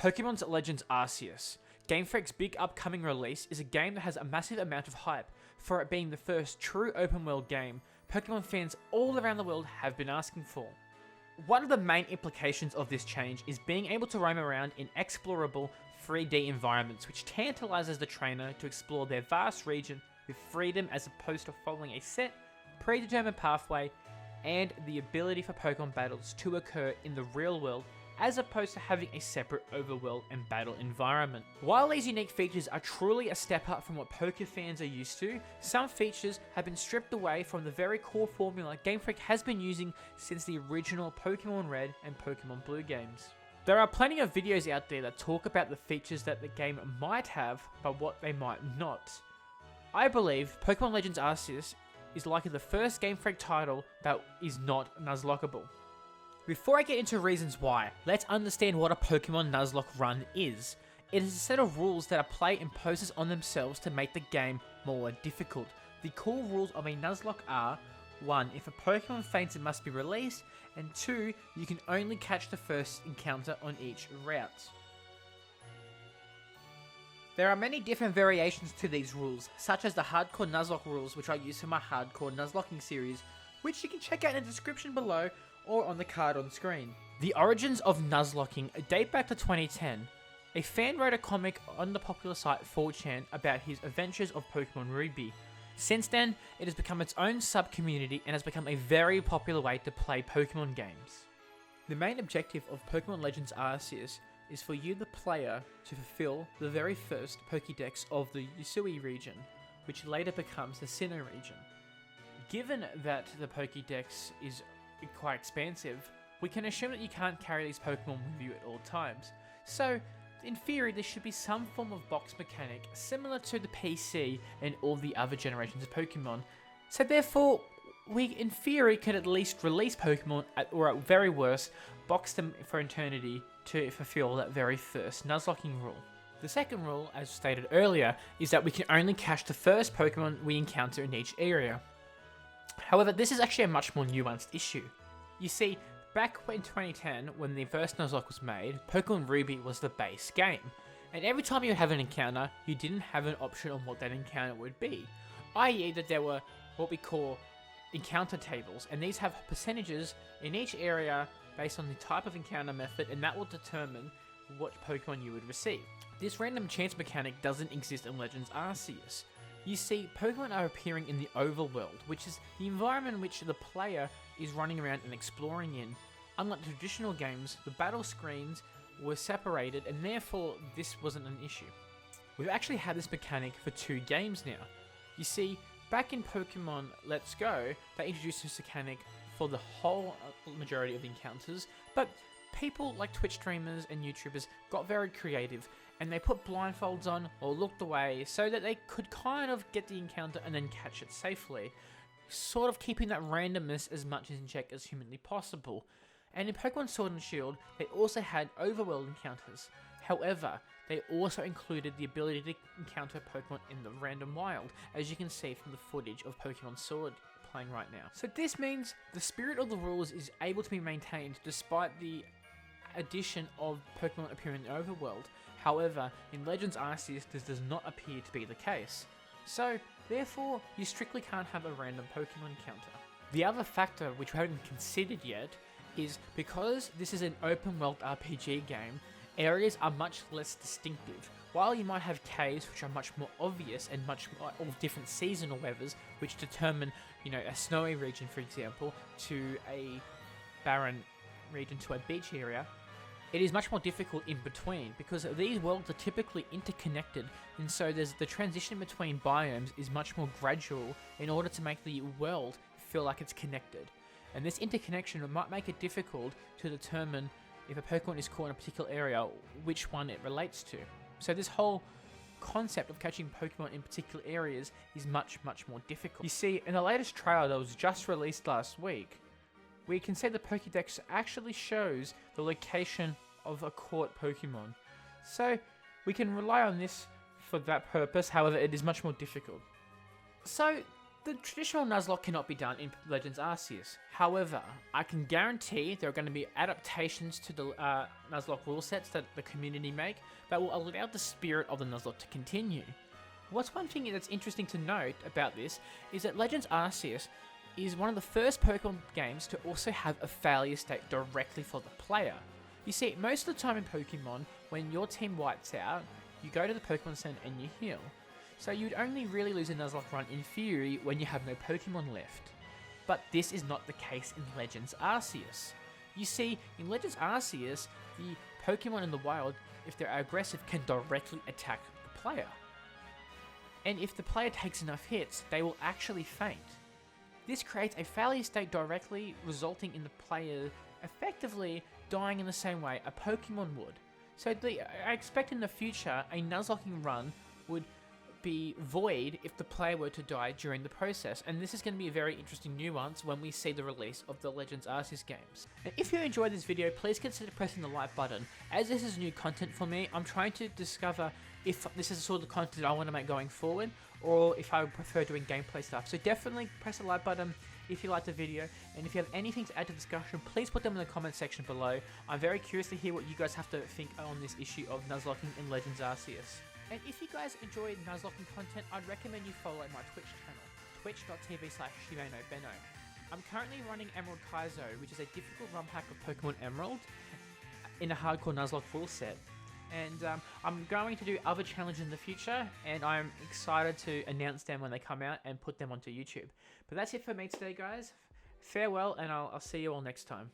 Pokémon Legends Arceus. Game Freak's big upcoming release is a game that has a massive amount of hype for it being the first true open world game Pokemon fans all around the world have been asking for. One of the main implications of this change is being able to roam around in explorable 3D environments, which tantalizes the trainer to explore their vast region with freedom as opposed to following a set, predetermined pathway, and the ability for Pokemon battles to occur in the real world as opposed to having a separate overworld and battle environment. While these unique features are truly a step up from what Poké fans are used to, some features have been stripped away from the very core formula Game Freak has been using since the original Pokemon Red and Pokemon Blue games. There are plenty of videos out there that talk about the features that the game might have, but what they might not. I believe Pokemon Legends Arceus is likely the first Game Freak title that is not Nuzlockable. Before I get into reasons why, let's understand what a Pokemon Nuzlocke run is. It is a set of rules that a player imposes on themselves to make the game more difficult. The core rules of a Nuzlocke are: 1. If a Pokemon faints, it must be released, and 2. You can only catch the first encounter on each route. There are many different variations to these rules, such as the Hardcore Nuzlocke rules, which I use for my Hardcore Nuzlocking series, which you can check out in the description below or on the card on screen. The origins of Nuzlocking date back to 2010. A fan wrote a comic on the popular site 4chan about his adventures of Pokemon Ruby. Since then, it has become its own sub-community and has become a very popular way to play Pokemon games. The main objective of Pokemon Legends Arceus is for you, the player, to fulfill the very first Pokédex of the Usui region, which later becomes the Sinnoh region. Given that the Pokédex is quite expansive, we can assume that you can't carry these Pokemon with you at all times. So, in theory, there should be some form of box mechanic similar to the PC and all the other generations of Pokemon. So therefore, we in theory can at least release Pokemon, or at very worst, box them for eternity to fulfill that very first Nuzlocking rule. The second rule, as stated earlier, is that we can only catch the first Pokemon we encounter in each area. However, this is actually a much more nuanced issue. You see, back in 2010, when the first Nuzlocke was made, Pokemon Ruby was the base game, and every time you have an encounter, you didn't have an option on what that encounter would be, i.e. that there were what we call encounter tables, and these have percentages in each area based on the type of encounter method, and that will determine what Pokemon you would receive. This random chance mechanic doesn't exist in Legends Arceus. You see, Pokemon are appearing in the overworld, which is the environment in which the player is running around and exploring in. Unlike traditional games, the battle screens were separated, and therefore this wasn't an issue. We've actually had this mechanic for 2 games now. You see, back in Pokemon Let's Go, they introduced this mechanic for the whole majority of encounters, but people like Twitch streamers and YouTubers got very creative, and they put blindfolds on or looked away so that they could kind of get the encounter and then catch it safely, sort of keeping that randomness as much in check as humanly possible. And in Pokemon Sword and Shield, they also had overworld encounters. However, they also included the ability to encounter Pokemon in the random wild, as you can see from the footage of Pokemon Sword playing right now. So this means the spirit of the rules is able to be maintained despite the addition of Pokemon appearing in the overworld. However, in Legends Arceus, this does not appear to be the case. So, therefore, you strictly can't have a random Pokemon encounter. The other factor, which we haven't considered yet, is because this is an open world RPG game, areas are much less distinctive. While you might have caves which are much more obvious and much more of different seasonal weathers, which determine, a snowy region, for example, to a barren region to a beach area, it is much more difficult in between because these worlds are typically interconnected, and so the transition between biomes is much more gradual in order to make the world feel like it's connected. And this interconnection might make it difficult to determine if a Pokemon is caught in a particular area, which one it relates to. So this whole concept of catching Pokemon in particular areas is much, much more difficult. You see, in the latest trailer that was just released last week, we can say the Pokédex actually shows the location of a caught Pokemon. So we can rely on this for that purpose, however it is much more difficult. So The traditional Nuzlocke cannot be done in Legends Arceus. However, I can guarantee there are going to be adaptations to the Nuzlocke rule sets that the community make that will allow the spirit of the Nuzlocke to continue. What's one thing that's interesting to note about this is that Legends Arceus is one of the first Pokemon games to also have a failure state directly for the player. You see, most of the time in Pokemon, when your team wipes out, you go to the Pokemon Center and you heal. So you'd only really lose a Nuzlocke run in theory when you have no Pokemon left. But this is not the case in Legends Arceus. You see, in Legends Arceus, the Pokemon in the wild, if they're aggressive, can directly attack the player. And if the player takes enough hits, they will actually faint. This creates a failure state directly, resulting in the player effectively dying in the same way a Pokemon would. So I expect in the future, a Nuzlocking run would be void if the player were to die during the process, and this is going to be a very interesting nuance when we see the release of the Legends Arceus games. And if you enjoyed this video, please consider pressing the like button. As this is new content for me, I'm trying to discover if this is the sort of content I want to make going forward, or if I would prefer doing gameplay stuff. So definitely press the like button if you liked the video, and if you have anything to add to the discussion, please put them in the comment section below. I'm very curious to hear what you guys have to think on this issue of Nuzlocking in Legends Arceus. And if you guys enjoy Nuzlocking content, I'd recommend you follow my Twitch channel, twitch.tv/ShimeinoBenno. I'm currently running Emerald Kaizo, which is a difficult ROM hack of Pokemon Emerald in a hardcore Nuzlocke rule set. And I'm going to do other challenges in the future, and I'm excited to announce them when they come out and put them onto YouTube. But that's it for me today, guys. Farewell, and I'll see you all next time.